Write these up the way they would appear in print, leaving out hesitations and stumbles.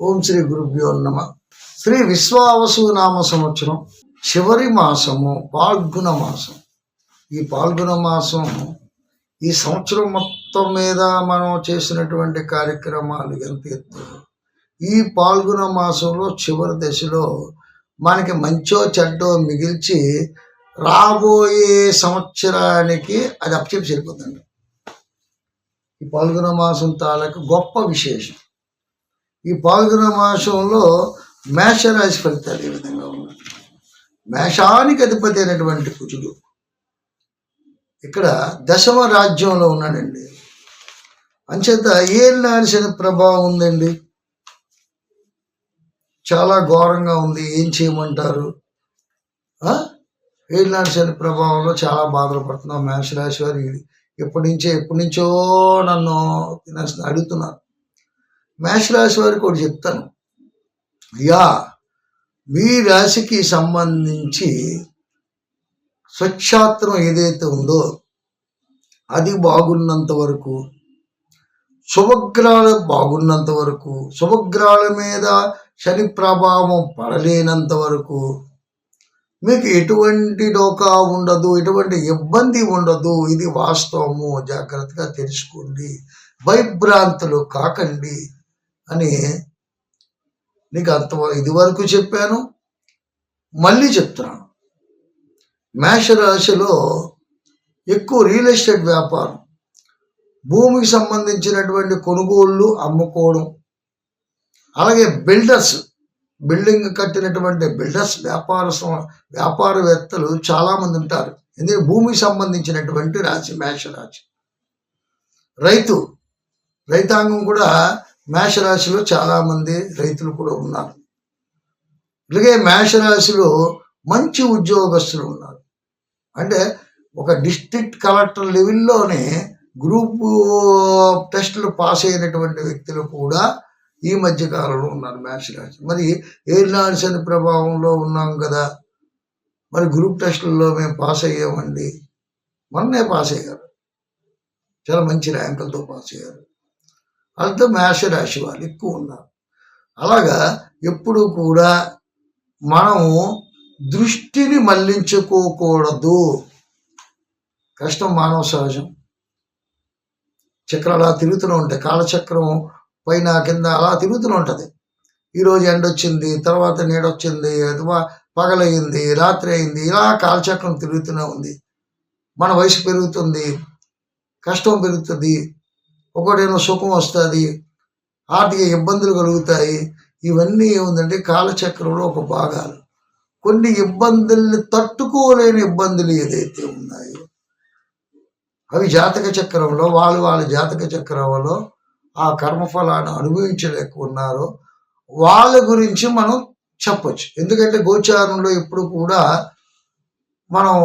ఓం శ్రీ గురుభ్యో నమ. శ్రీ విశ్వావసు నామ సంవత్సరం చివరి మాసము పాల్గొన మాసం. ఈ పాల్గొన మాసం ఈ సంవత్సరం మొత్తం మీద మనం చేసినటువంటి కార్యక్రమాలు ఎంత ఎత్తు. ఈ పాల్గొన మాసంలో చివరి దశలో మనకి మంచో చెడ్డో మిగిల్చి రాబోయే సంవత్సరానికి అది అప్పచెప్పి సరిపోతుంది. ఈ పాల్గొన మాసం తాలూకు గొప్ప విశేషం. ఈ పాల్గొన మాసంలో మేషరాశి ఫలితాలు ఏ విధంగా ఉన్నాయి. మేషానికి అధిపతి అయినటువంటి కుజుడు ఇక్కడ దశమ రాజ్యంలో ఉన్నాడండి. అంచేత ఏలినాటి శని ప్రభావం ఉందండి, చాలా ఘోరంగా ఉంది. ఏం చేయమంటారు? ఏలినాటి శని ప్రభావంలో చాలా బాధలు పడుతున్నాం మేషరాశి వారు. ఎప్పటి నుంచో నన్ను అడుగుతున్నారు. మేషరాశి వారికి ఒకటి చెప్తాను, అయ్యా మీ రాశికి సంబంధించి స్వచ్ఛాత్రం ఏదైతే ఉందో అది బాగున్నంత వరకు, శుభగ్రహాలు బాగున్నంత వరకు, శుభగ్రహాల మీద శని ప్రభావం పడలేనంత వరకు మీకు ఎటువంటి డోకా ఉండదు, ఎటువంటి ఇబ్బంది ఉండదు. ఇది వాస్తవము, జాగ్రత్తగా తెలుసుకోండి, భయభ్రాంతులు కాకండి అని నీకు ఇది వరకు చెప్పాను, మళ్ళీ చెప్తున్నాను. మేషరాశిలో ఎక్కువ రియల్ ఎస్టేట్ వ్యాపారం, భూమికి సంబంధించినటువంటి కొనుగోళ్ళు అమ్ముకోవడం, అలాగే బిల్డింగ్ కట్టినటువంటి బిల్డర్స్ వ్యాపారవేత్తలు చాలామంది ఉంటారు. ఎందుకంటే భూమికి సంబంధించినటువంటి రాశి మేషరాశి. రైతాంగం కూడా మేషరాశిలో చాలామంది రైతులు కూడా ఉన్నారు. అలాగే మేషరాశిలో మంచి ఉద్యోగస్తులు ఉన్నారు. అంటే ఒక డిస్ట్రిక్ట్ కలెక్టర్ లెవెల్లోనే గ్రూప్ టెస్టులు పాస్ అయినటువంటి వ్యక్తులు కూడా ఈ మధ్య కాలంలో ఉన్నారు మేషరాశి. మరి ఏలినాటి శని ప్రభావంలో ఉన్నాం కదా, మరి గ్రూప్ టెస్టుల్లో మేము పాస్ అయ్యామండి. మొన్నే పాస్ అయ్యారు, చాలా మంచి ర్యాంకులతో పాస్ అయ్యారు. వాళ్ళతో మేషరాశి వాళ్ళు ఎక్కువ ఉన్నారు. అలాగా ఎప్పుడు కూడా మనము దృష్టిని మళ్లించుకోకూడదు. కష్టం మానవ సహజం. చక్రాలు అలా తిరుగుతూనే ఉంటాయి, కాలచక్రం పైన కింద అలా తిరుగుతూనే ఉంటుంది. ఈరోజు ఎండ వచ్చింది, తర్వాత నీడొచ్చింది, పగలయ్యింది, రాత్రి అయింది, ఇలా కాలచక్రం తిరుగుతూనే ఉంది. మన వయసు పెరుగుతుంది, కష్టం పెరుగుతుంది, ఒకటేమో సుఖం వస్తుంది, ఆర్థిక ఇబ్బందులు కలుగుతాయి. ఇవన్నీ ఏముందంటే కాలచక్రంలో ఒక భాగాలు. కొన్ని ఇబ్బందుల్ని తట్టుకోలేని ఇబ్బందులు ఏదైతే ఉన్నాయో అవి జాతక చక్రంలో వాళ్ళ జాతక చక్రంలో ఆ కర్మఫలాన్ని అనుభవించలేకున్నారో వాళ్ళ గురించి మనం చెప్పచ్చు. ఎందుకంటే గోచారంలో ఎప్పుడు కూడా మనం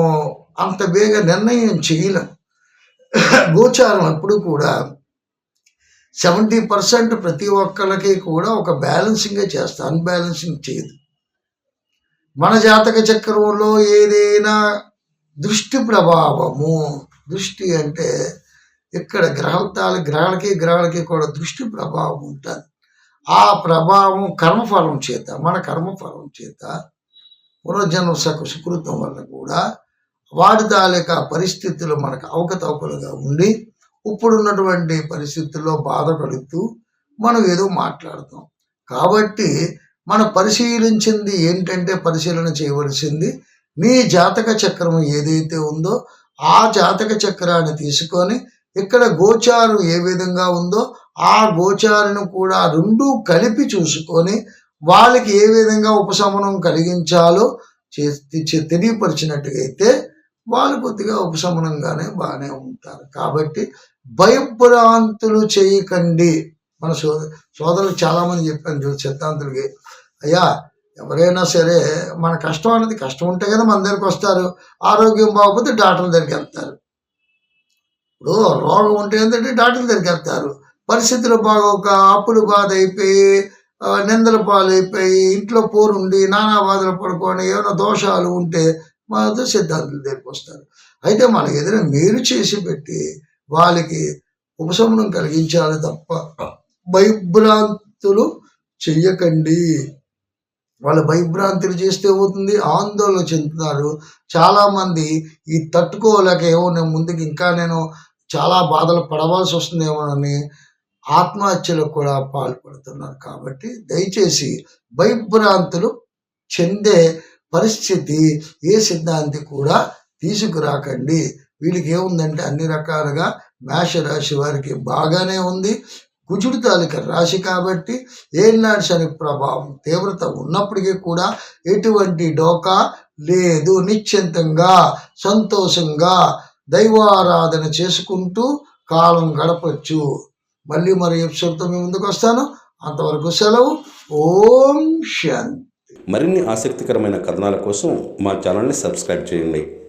అంత బేగ నిర్ణయం చేయలేం. గోచారం ఎప్పుడు కూడా 70% ప్రతి ఒక్కరికి కూడా ఒక బ్యాలెన్సింగే చేస్తా, అన్బ్యాలెన్సింగ్ చేయదు. మన జాతక చక్రంలో ఏదైనా దృష్టి ప్రభావము, దృష్టి అంటే ఇక్కడ గ్రహాలకి కూడా దృష్టి ప్రభావం ఉంటుంది. ఆ ప్రభావం కర్మఫలం చేత, మన కర్మఫలం చేత పునర్జన్మ సుకృతం వల్ల కూడా వాటి తాలూకా పరిస్థితులు మనకు అవకతవకలుగా ఉండి ఇప్పుడున్నటువంటి పరిస్థితుల్లో బాధ కలుగుతూ మనం ఏదో మాట్లాడతాం. కాబట్టి మనం పరిశీలించింది ఏంటంటే, పరిశీలన చేయవలసింది నీ జాతక చక్రం ఏదైతే ఉందో ఆ జాతక చక్రాన్ని తీసుకొని ఇక్కడ గోచారం ఏ విధంగా ఉందో ఆ గోచారను కూడా రెండూ కలిపి చూసుకొని వాళ్ళకి ఏ విధంగా ఉపశమనం కలిగించాలో తెలియపరిచినట్టుగైతే వాళ్ళు కొద్దిగా ఉపశమనంగానే బాగానే ఉంటారు. కాబట్టి భయభ్రాంతులు చేయకండి. మన సోదరులు చాలామంది చెప్పాను సిద్ధాంతులకి, అయ్యా ఎవరైనా సరే మన కష్టం అనేది కష్టం ఉంటే కదా మన దగ్గరికి వస్తారు. ఆరోగ్యం బాగోకపోతే డాక్టర్ల దగ్గరికి వెళ్తారు. ఇప్పుడు రోగం ఉంటే ఏంటంటే డాక్టర్ల దగ్గరికి వెళ్తారు. పరిస్థితులు బాగోక అప్పులు బాధ అయిపోయి నిందల పాలైపోయి ఇంట్లో పోరుండి నానా బాధలు పడుకొని ఏమైనా దోషాలు ఉంటే మనతో సిద్ధాంతుల దగ్గరికి వస్తారు. అయితే మనకి ఏదైనా మేలు చేసి పెట్టి వాళ్ళకి ఉపశమనం కలిగించాలి తప్ప భయభ్రాంతులు చెయ్యకండి. వాళ్ళు భయభ్రాంతులు చేస్తే అవుతుంది, ఆందోళన చెందుతున్నారు. చాలామంది ఈ తట్టుకోలేక ఏమో నేను ముందుకు ఇంకా నేను చాలా బాధలు పడవలసి వస్తుందేమోనని ఆత్మహత్యలకు కూడా పాల్పడుతున్నారు. కాబట్టి దయచేసి భయభ్రాంతులు చెందే పరిస్థితి ఏ సిద్ధాంతి కూడా తీసుకురాకండి. వీళ్ళకి ఏముందంటే అన్ని రకాలుగా మేషరాశి వారికి బాగానే ఉంది. కుజుడు తాలూకా రాశి కాబట్టి ఏలినాటి శని ప్రభావం తీవ్రత ఉన్నప్పటికీ కూడా ఎటువంటి డోకా లేదు. నిశ్చింతంగా సంతోషంగా దైవారాధన చేసుకుంటూ కాలం గడపచ్చు. మళ్ళీ మరి ఎపిసోడ్తో మీ ముందుకు వస్తాను. అంతవరకు సెలవు. ఓం శాంతి. మరిన్ని ఆసక్తికరమైన కథనాల కోసం మా ఛానల్ని సబ్స్క్రైబ్ చేయండి.